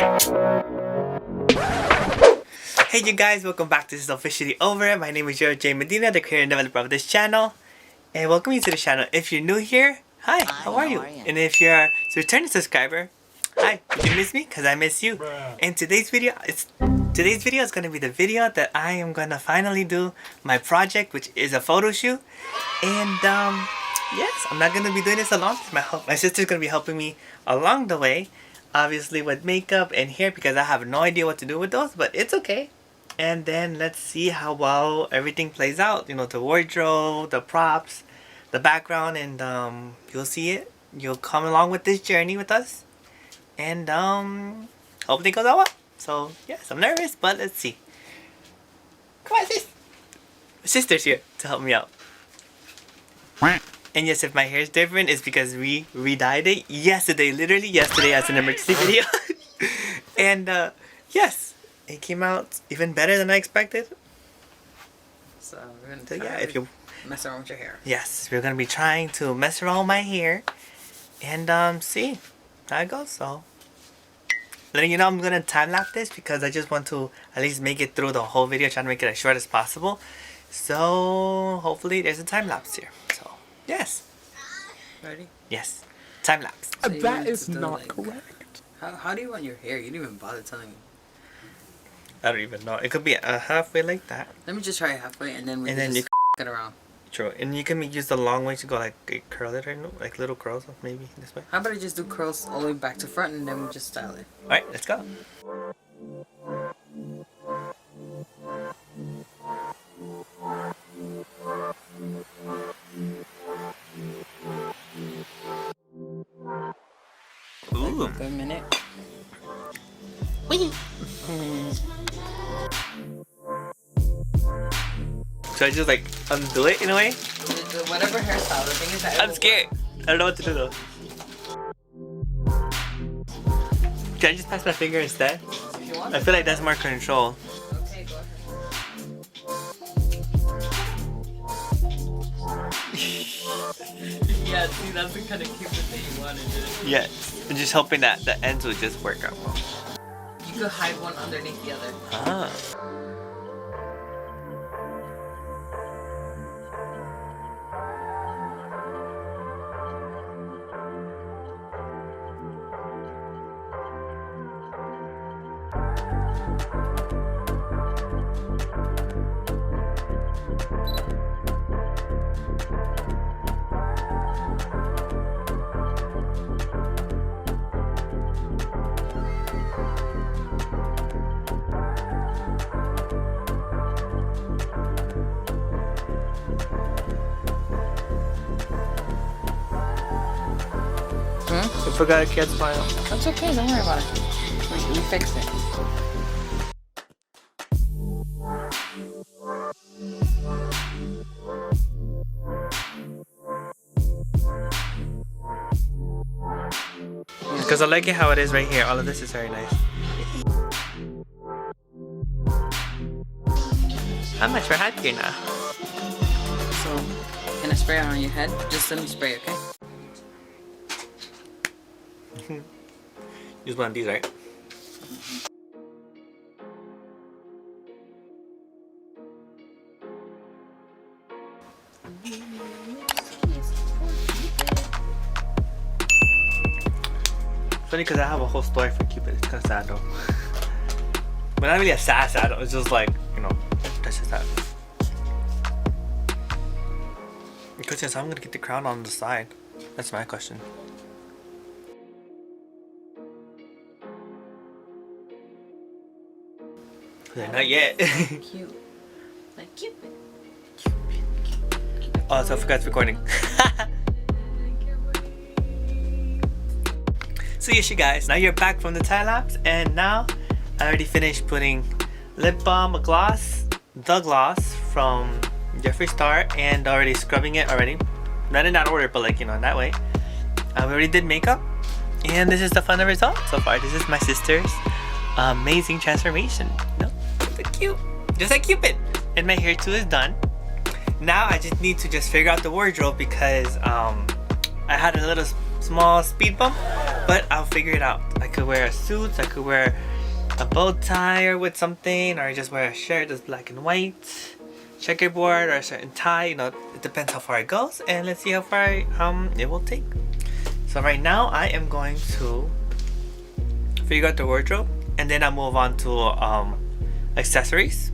Hey you guys, welcome back. This is officially over. My name is J Medina, the creator and developer of this channel. And welcome you to the channel. If you're new here, hi, how are you? And if you're a returning subscriber, hi, did you miss me? Because I miss you. And today's video is going to be the video that I am going to finally do my project, which is a photo shoot. And yes, I'm not going to be doing this alone. My sister's going to be helping me along the way. Obviously with makeup and hair, because I have no idea what to do with those, but it's okay. And then let's see how well everything plays out. You know, the wardrobe, the props, the background, and you'll see it. You'll come along with this journey with us. And hopefully it goes out well. So yes, I'm nervous, but let's see. Come on, sis. My sister's here to help me out. And yes, if my hair is different, it's because we re-dyed it yesterday, literally yesterday as an emergency video. And yes, it came out even better than I expected. So we're gonna yeah, if you mess around with your hair. Yes, we're gonna be trying to mess around with my hair and see how it goes. So letting you know, I'm gonna time lapse this because I just want to at least make it through the whole video, trying to make it as short as possible. So hopefully there's a time lapse here. So yes. Ready? Yes. Time lapse. So that is not correct. How do you want your hair? You didn't even bother telling me. I don't even know. It could be a halfway like that. Let me just try halfway and then we can just get around. True. And you can use the long way to go like curl it, or like little curls maybe this way. How about I just do curls all the way back to front and then we just style it? Alright, let's go. Ooh. Good minute. Wee. So I just like undo it in a way? Whatever hairstyle. The thing is that I'm scared. I don't know what to do though. Can I just pass my finger instead? If you want. I feel like that's more control. Okay, go ahead. Yeah, see, that's the kind of Cupid that you wanted. Yes. I'm just hoping that the ends will just work out well. You could hide one underneath the other. Ah. I forgot a cat's smile. That's okay, don't worry about it. We fixed it. Because I like it how it is right here. All of this is very nice. I'm much more happier now. So, can I spray it on your head? Just let me spray, okay? Use one of these, right? It's funny because I have a whole story for Cupid. It's kind of sad though. But not really a sad though. It's just like, you know, that's just that. The question is, how I'm gonna get the crown on the side? That's my question. Not yet. Cute. Like Cupid. Oh, so I forgot it's recording. So yes, you guys, now you're back from the time lapse, and now I already finished putting lip balm, the gloss from Jeffree Star, and already scrubbing it already. Not in that order, but like, you know, in that way. We already did makeup, and this is the final result so far. This is my sister's amazing transformation. No? Cute, just like Cupid. And my hair too is done. Now I just need to just figure out the wardrobe because I had a little small speed bump But I'll figure it out. I could wear a suit, I could wear a bow tie or with something, or just wear a shirt that's black and white, checkerboard, or a certain tie. You know, it depends how far it goes, and let's see how far it will take. So right now I am going to figure out the wardrobe, and then I'll move on to accessories,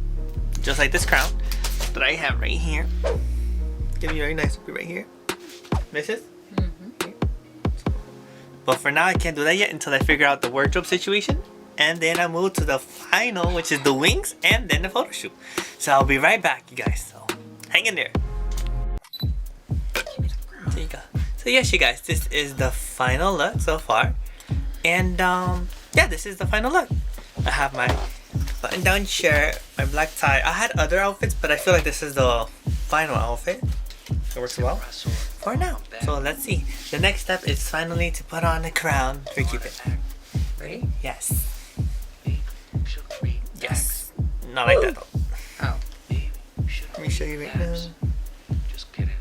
just like this crown that I have right here. Give me very nice right here, Mrs. But for now I can't do that yet until I figure out the wardrobe situation, and then I move to the final, which is the wings, and then the photo shoot. So I'll be right back, you guys. So hang in there. There you go. So yes, you guys, this is the final look so far, and yeah, this is the final look. I have my button-down shirt, my black tie. I had other outfits, but I feel like this is the final outfit. It works well for now. So let's see. The next step is finally to put on the crown for Cupid. Ready? Yes. Yes. Not like that though. Oh. Let me show you right now. Just kidding.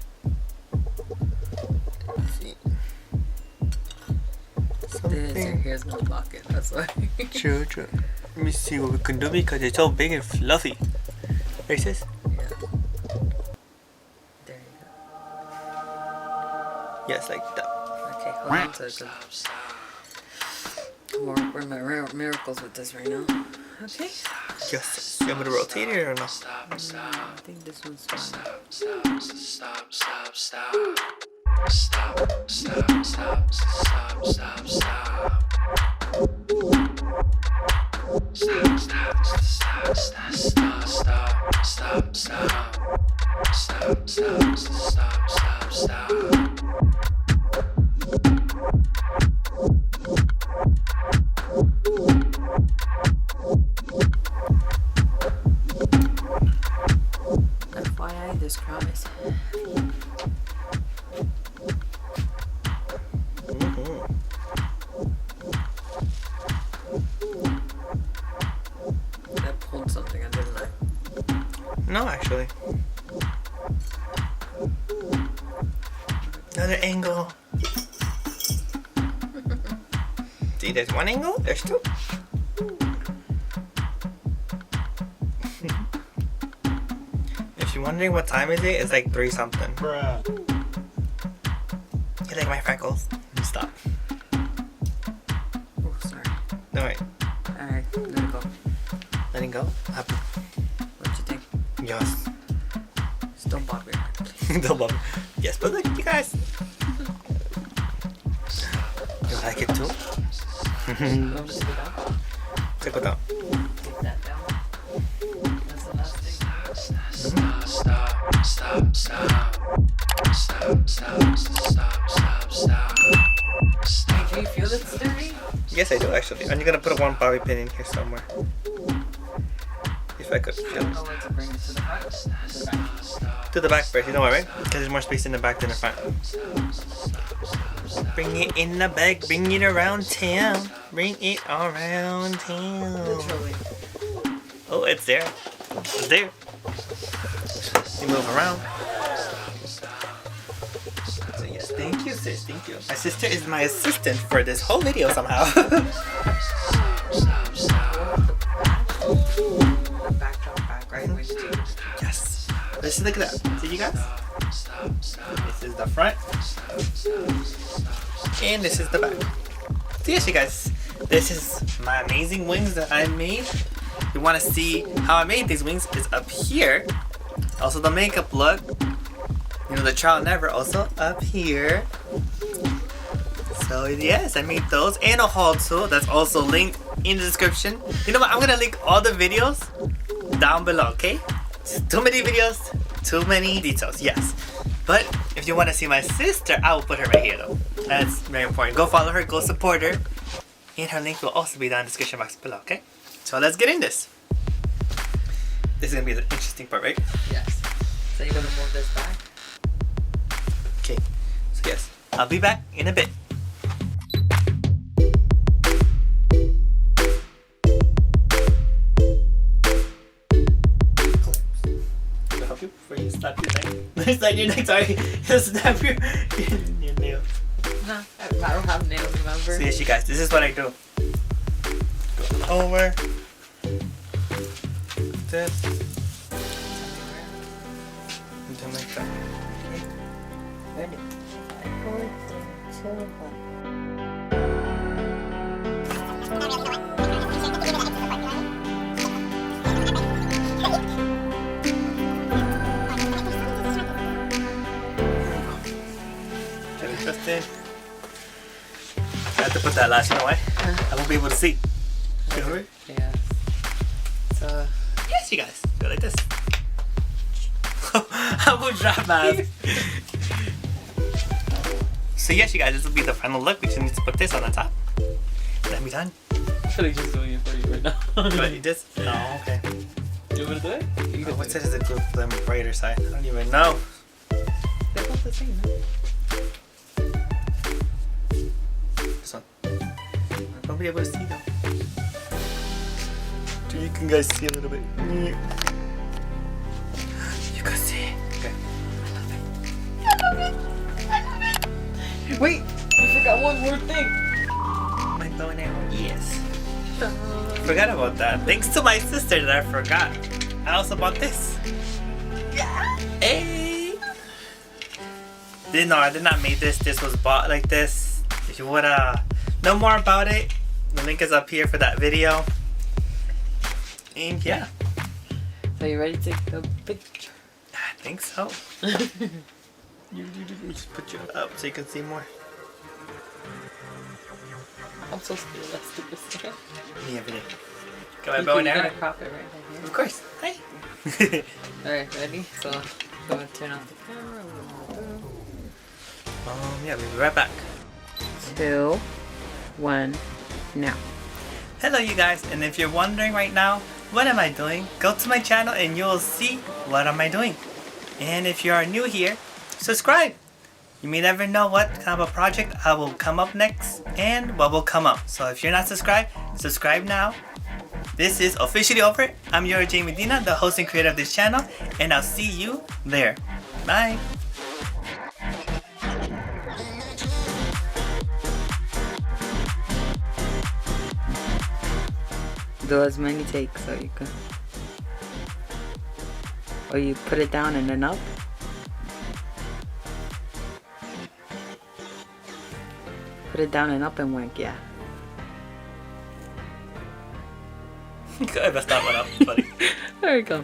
Let's see. Something. Here's my pocket. That's why. True. Let me see what we can do because it's so big and fluffy. Racist? Yeah. There you go. Yes, like that. Okay, hold on to it. We're miracles with this right now. Okay. Yes. You want me to rotate it or no? I think this one's fine. FYI, this crown is I pulled something, didn't I? No, actually. Another angle. See, there's one angle, there's two. If you're wondering what time is it, it's like 3 something. Bruh. You like my freckles? Stop. Oh, sorry. No, wait. Alright, let it go. Letting go? Happy. What you think? Yes. Just don't bother your heart, please. Don't bother. Yes, but look, you guys. You like it too? Don't just get out. Check it out. Take that down. That's the last thing. Hey, do you feel it stirring? Yes, I do actually. I'm gonna put a one bobby pin in here somewhere. If I could feel it. Oh, wait, to bring it to the back. To the back. To the back first, you know why, right? Because there's more space in the back than the front. Bring it in the back, bring it around town. Bring it around town. Literally. Oh, it's there. It's there. You move around. So yes, thank you, sis. Thank you. My sister is my assistant for this whole video somehow. The backdrop back, right? Yes. Let's look at that. See you guys? This is the front. And this is the back. So yes, you guys. This is my amazing wings that I made. If you want to see how I made these wings, it's up here. Also the makeup look. You know, the trial and error also up here. So yes, I made those and a haul too. That's also linked in the description. You know what? I'm gonna link all the videos down below, okay? Too many videos, too many details, yes. But if you want to see my sister, I will put her right here though. That's very important. Go follow her, go support her. And her link will also be down in the description box below, okay? So let's get in this. This is gonna be the interesting part, right? Yes. So you're gonna move this back? Okay. So yes, I'll be back in a bit. Can I help you before you snap your neck? Snap your neck, sorry. Snap your nail. No, I I don't have nails, remember? So yes, you guys, this is what I do. Go over. This. And then like that. Ready? 4, 3, 2, 1. Justin. I have to put that last one away. I won't be able to see. Over? Yeah. So, Yes, you guys. Go like this. I will drop mask. So yes, you guys, this will be the final look. We just need to put this on the top. Then we done. I feel like just doing it for you right now. But you just no, okay. You want me to do it? You Oh, can what's do it is a good the brighter side? I don't even know. They're both the same, no? This one. I won't be able to see though. So you can guys see a little bit. You can see. Okay. Wait! I forgot one more thing! My bow and arrow. Yes. Forgot about that. Thanks to my sister that I forgot. I also bought this. Yeah. Hey. No, I did not make this. This was bought like this. If you wanna know more about it, the link is up here for that video. And yeah, So you ready to take the picture? I think so. You just put your up so you can see more. I'm so scared. Let's do this again. Me everything. Got my bow and You're arrow. gonna crop it right here. Of course. Hi. Alright, ready? So, go and turn off the camera. Yeah, we'll be right back. 2, 1, now. Hello you guys, and if you're wondering right now, what am I doing? Go to my channel and you'll see what am I doing. And if you are new here, subscribe. You may never know what kind of a project I will come up next and what will come up. So if you're not subscribed, subscribe now. This is officially over. I'm your Jay Medina, the host and creator of this channel, and I'll see you there. Bye. Do as many takes so you can. Or you put it down and then up. Put it down and up and wank, yeah. I messed that one up, buddy. There we go.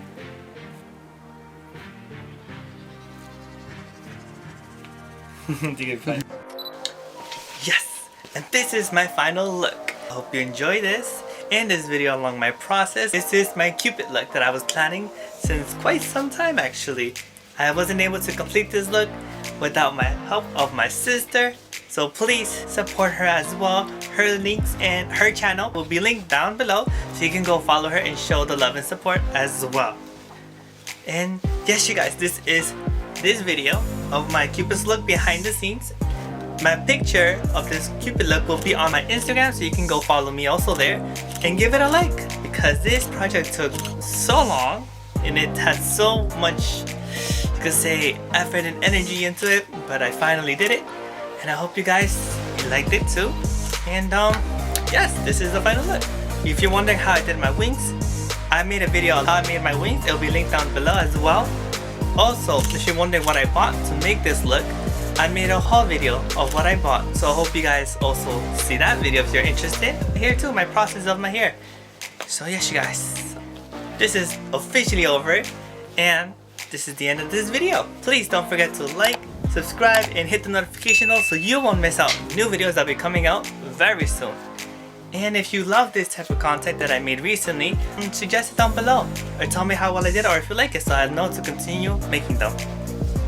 Yes, and this is my final look. I hope you enjoy this and this video along my process. This is my Cupid look that I was planning since quite some time actually. I wasn't able to complete this look without my help of my sister. So please support her as well. Her links and her channel will be linked down below so you can go follow her and show the love and support as well. And yes you guys, this is this video of my Cupid's look behind the scenes. My picture of this Cupid look will be on my Instagram, so you can go follow me also there and give it a like, because this project took so long and it had so much, you could say, effort and energy into it, but I finally did it, and I hope you guys liked it too. And yes, this is the final look. If you're wondering how I did my wings, I made a video on how I made my wings. It'll be linked down below as well. Also, if you're wondering what I bought to make this look, I made a haul video of what I bought, so I hope you guys also see that video if you're interested. Here too, my process of my hair. So yes you guys, this is officially over and this is the end of this video. Please don't forget to like, subscribe, and hit the notification bell so you won't miss out new videos that'll be coming out very soon. And if you love this type of content that I made recently, suggest it down below or tell me how well I did or if you like it so I know to continue making them.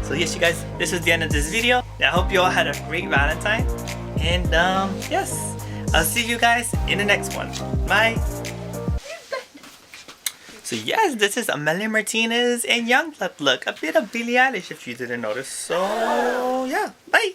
So yes you guys, this is the end of this video. I hope you all had a great Valentine. And yes, I'll see you guys in the next one. Bye. So yes, this is Amelia Martinez and Youngblood look. A bit of Billie Eilish if you didn't notice. So yeah, bye.